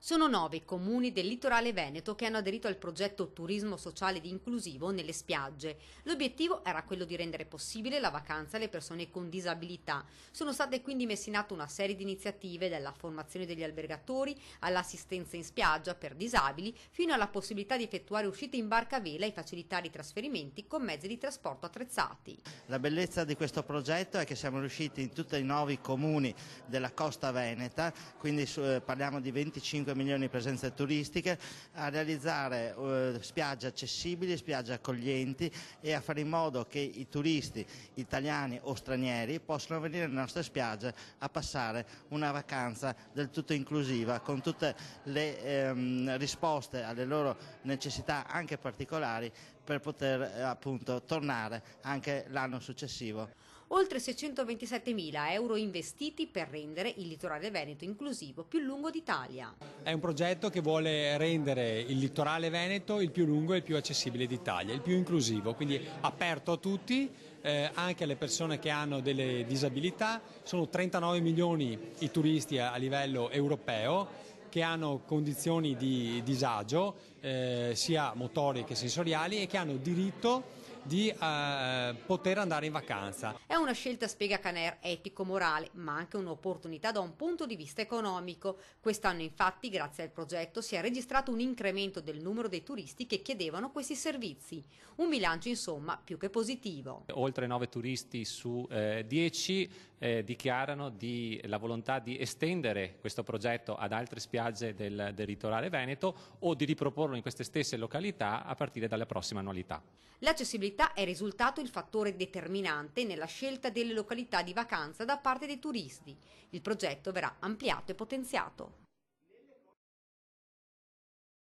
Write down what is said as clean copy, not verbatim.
Sono 9 i comuni del litorale veneto che hanno aderito al progetto Turismo Sociale ed Inclusivo nelle spiagge. L'obiettivo era quello di rendere possibile la vacanza alle persone con disabilità. Sono state quindi messe in atto una serie di iniziative, dalla formazione degli albergatori all'assistenza in spiaggia per disabili, fino alla possibilità di effettuare uscite in barca a vela e facilitare i trasferimenti con mezzi di trasporto attrezzati. La bellezza di questo progetto è che siamo riusciti in tutti i 9 comuni della costa veneta, quindi parliamo di 25 milioni di presenze turistiche, a realizzare spiagge accessibili, spiagge accoglienti e a fare in modo che i turisti italiani o stranieri possano venire nelle nostre spiagge a passare una vacanza del tutto inclusiva, con tutte le risposte alle loro necessità anche particolari, per poter appunto tornare anche l'anno successivo. Oltre 627.000 euro investiti per rendere il litorale veneto inclusivo più lungo d'Italia. È un progetto che vuole rendere il litorale veneto il più lungo e il più accessibile d'Italia, il più inclusivo, quindi aperto a tutti, anche alle persone che hanno delle disabilità. Sono 39 milioni i turisti a livello europeo che hanno condizioni di disagio, sia motori che sensoriali, e che hanno diritto di poter andare in vacanza. È una scelta, spiega Caner, etico-morale, ma anche un'opportunità da un punto di vista economico. Quest'anno infatti, grazie al progetto, si è registrato un incremento del numero dei turisti che chiedevano questi servizi. Un bilancio insomma più che positivo. Oltre 9 turisti su 10 dichiarano la volontà di estendere questo progetto ad altre spiagge del litorale veneto o di riproporlo in queste stesse località a partire dalla prossima annualità. L'accessibilità è risultato il fattore determinante nella scelta delle località di vacanza da parte dei turisti. Il progetto verrà ampliato e potenziato.